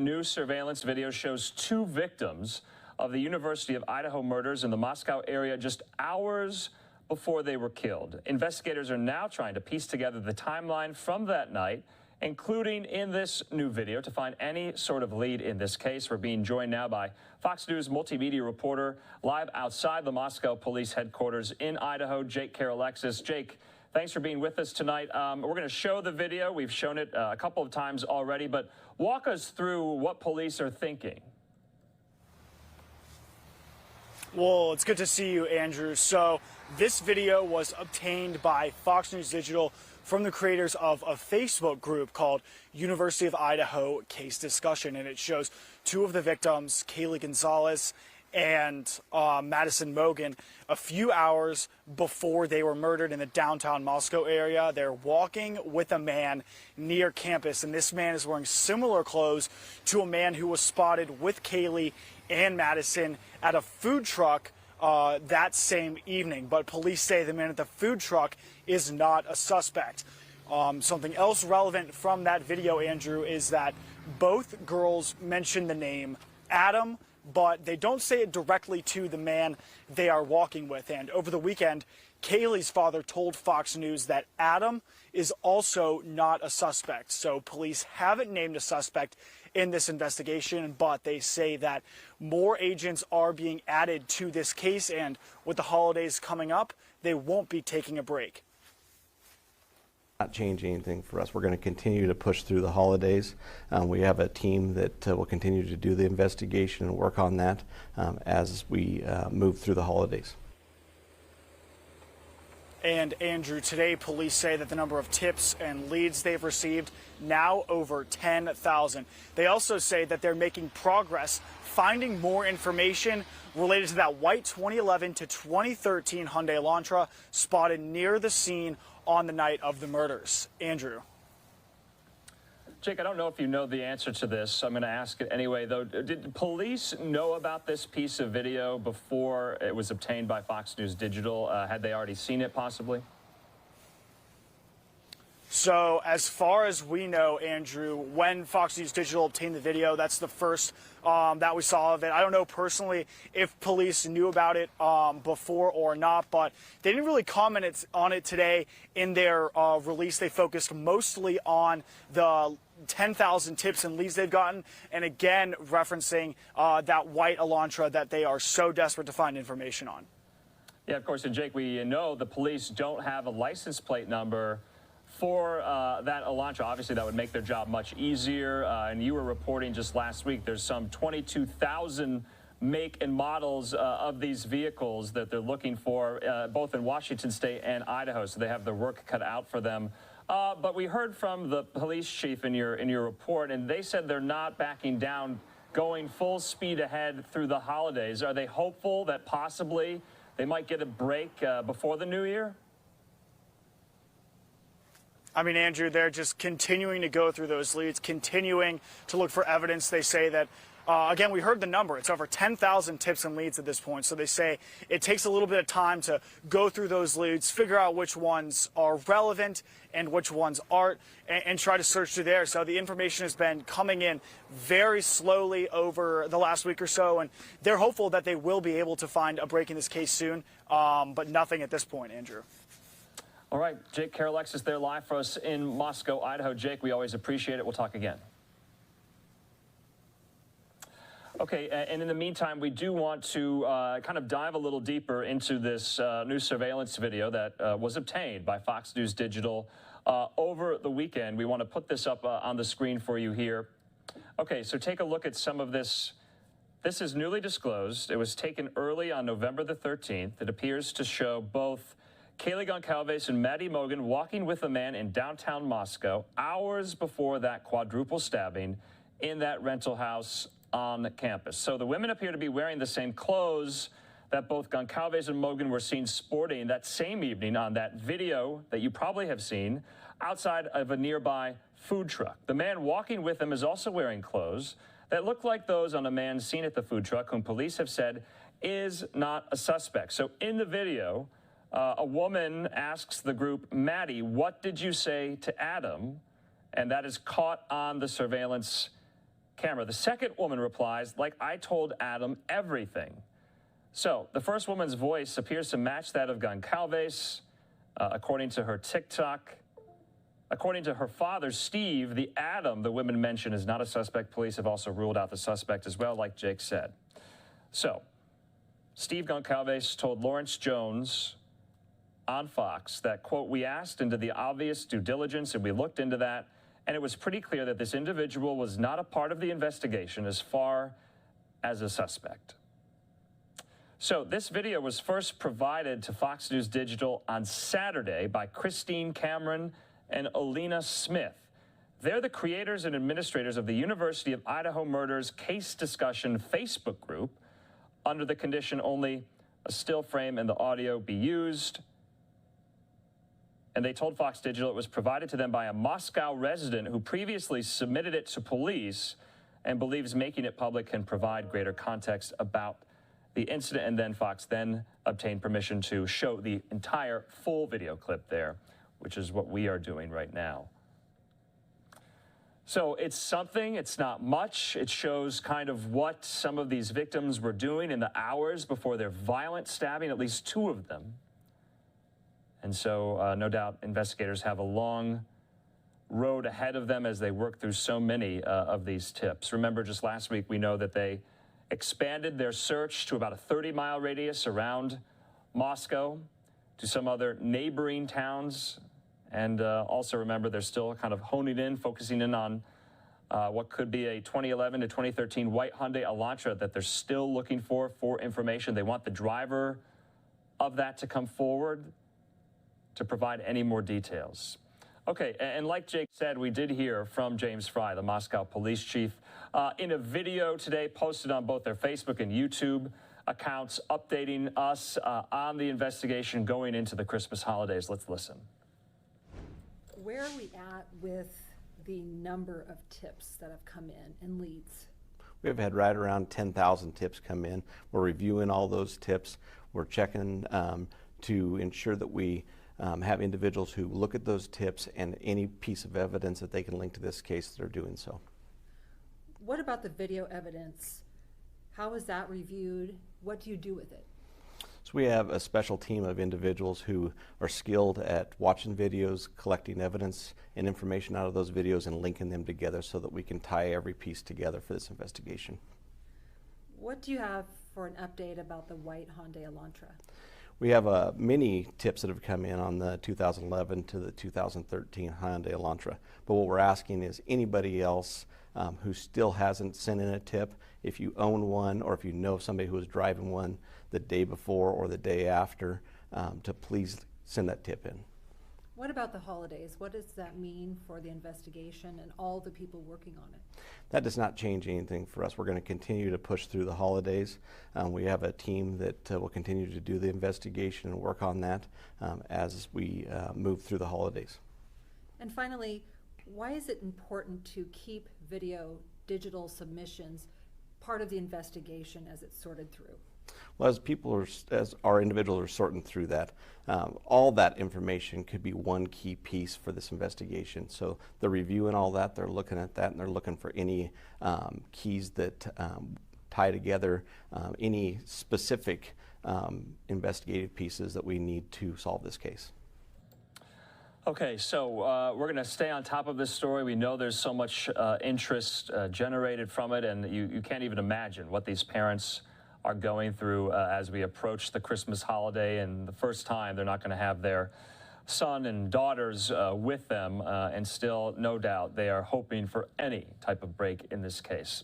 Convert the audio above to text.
new surveillance video shows two victims of the University of Idaho murders in the Moscow area just hours before they were killed. Investigators are now trying to piece together the timeline from that night, including in this new video, to find any sort of lead in this case. We're being joined now by Fox News multimedia reporter live outside the Moscow police headquarters in Idaho, Jake Kernodle. Jake, thanks for being with us tonight. We're going to show the video. We've shown it a couple of times already, but walk us through what police are thinking. Well, it's good to see you, Andrew. So this video was obtained by Fox News Digital from the creators of a Facebook group called University of Idaho Case Discussion, and it shows two of the victims, Kaylee Goncalves and Madison Moegen, a few hours before they were murdered in the downtown Moscow area. They're walking with a man near campus, and this man is wearing similar clothes to a man who was spotted with Kaylee and Madison at a food truck that same evening. But police say the man at the food truck is not a suspect. Something else relevant from that video, Andrew, is that both girls mention the name Adam, but they don't say it directly to the man they are walking with. And over the weekend, Kaylee's father told Fox News that Adam is also not a suspect. So police haven't named a suspect in this investigation, but they say that more agents are being added to this case, and with the holidays coming up, they won't be taking a break. Not change anything for us. We're going to continue to push through the holidays. We have a team that will continue to do the investigation and work on that as we move through the holidays. And Andrew, today police say that the number of tips and leads they've received now over 10,000. They also say that they're making progress finding more information related to that white 2011 to 2013 Hyundai Elantra spotted near the scene on the night of the murders. Andrew. Jake, I don't know if you know the answer to this, so I'm going to ask it anyway, though. Did police know about this piece of video before it was obtained by Fox News Digital? Had they already seen it, possibly? So as far as we know, Andrew, when Fox News Digital obtained the video, that's the first that we saw of it. I don't know personally if police knew about it before or not, but they didn't really comment on it today in their release. They focused mostly on the 10,000 tips and leads they've gotten, and again referencing that white Elantra that they are so desperate to find information on. Yeah, of course, and Jake, we know the police don't have a license plate number for that Elantra. Obviously, that would make their job much easier. And you were reporting just last week, there's some 22,000 make and models of these vehicles that they're looking for, both in Washington State and Idaho. So they have their work cut out for them. But we heard from the police chief in your report, and they said they're not backing down, going full speed ahead through the holidays. Are they hopeful that possibly they might get a break before the new year? I mean, Andrew, they're just continuing to go through those leads, continuing to look for evidence. They say that, again, we heard the number. It's over 10,000 tips and leads at this point. So they say it takes a little bit of time to go through those leads, figure out which ones are relevant and which ones aren't, and try to search through there. So the information has been coming in very slowly over the last week or so, and they're hopeful that they will be able to find a break in this case soon, but nothing at this point, Andrew. All right, Jake Kernodle there live for us in Moscow, Idaho. Jake, we always appreciate it. We'll talk again. Okay, and in the meantime, we do want to kind of dive a little deeper into this new surveillance video that was obtained by Fox News Digital over the weekend. We want to put this up on the screen for you here. Okay, so take a look at some of this. This is newly disclosed. It was taken early on November the 13th. It appears to show both Kaylee Goncalves and Maddie Moegen walking with a man in downtown Moscow hours before that quadruple stabbing in that rental house on campus. So the women appear to be wearing the same clothes that both Goncalves and Moegen were seen sporting that same evening on that video that you probably have seen outside of a nearby food truck. The man walking with them is also wearing clothes that look like those on a man seen at the food truck, whom police have said is not a suspect. So in the video, a woman asks the group, Maddie, what did you say to Adam? And that is caught on the surveillance camera. The second woman replies, like I told Adam everything. So the first woman's voice appears to match that of Goncalves, according to her TikTok. According to her father, Steve, the Adam the women mentioned is not a suspect. Police have also ruled out the suspect as well, like Jake said. So Steve Goncalves told Lawrence Jones on Fox that, quote, we asked into the obvious due diligence and we looked into that, and it was pretty clear that this individual was not a part of the investigation as far as a suspect. So this video was first provided to Fox News Digital on Saturday by Christine Cameron and Alina Smith. They're the creators and administrators of the University of Idaho Murders case discussion Facebook group, under the condition only a still frame and the audio be used. And they told Fox Digital it was provided to them by a Moscow resident who previously submitted it to police and believes making it public can provide greater context about the incident. And then Fox then obtained permission to show the entire full video clip there, which is what we are doing right now. So it's something, it's not much. It shows kind of what some of these victims were doing in the hours before their violent stabbing, at least two of them. And so no doubt investigators have a long road ahead of them as they work through so many of these tips. Remember, just last week, we know that they expanded their search to about a 30-mile radius around Moscow to some other neighboring towns. And also remember, they're still kind of honing in, focusing in on what could be a 2011 to 2013 white Hyundai Elantra that they're still looking for information. They want the driver of that to come forward to provide any more details. Okay, and like Jake said, we did hear from James Fry, the Moscow police chief, in a video today posted on both their Facebook and YouTube accounts, updating us on the investigation going into the Christmas holidays. Let's listen. Where are we at with the number of tips that have come in and leads? We've had right around 10,000 tips come in. We're reviewing all those tips. We're checking to ensure that we have individuals who look at those tips and any piece of evidence that they can link to this case, they're doing so. What about the video evidence? How is that reviewed? What do you do with it? So we have a special team of individuals who are skilled at watching videos, collecting evidence and information out of those videos and linking them together so that we can tie every piece together for this investigation. What do you have for an update about the white Hyundai Elantra? We have many tips that have come in on the 2011 to the 2013 Hyundai Elantra. But what we're asking is anybody else who still hasn't sent in a tip, if you own one or if you know somebody who was driving one the day before or the day after, to please send that tip in. What about the holidays? What does that mean for the investigation and all the people working on it? That does not change anything for us. We're going to continue to push through the holidays. We have a team that will continue to do the investigation and work on that as we move through the holidays. And finally, why is it important to keep video digital submissions part of the investigation as it's sorted through? Well, as our individuals are sorting through that, all that information could be one key piece for this investigation. So they're reviewing all that, they're looking at that, and they're looking for any keys that tie together any specific investigative pieces that we need to solve this case. Okay, so we're going to stay on top of this story. We know there's so much interest generated from it, and you can't even imagine what these parents are going through as we approach the Christmas holiday, and the first time they're not going to have their son and daughters with them, and still, no doubt, they are hoping for any type of break in this case.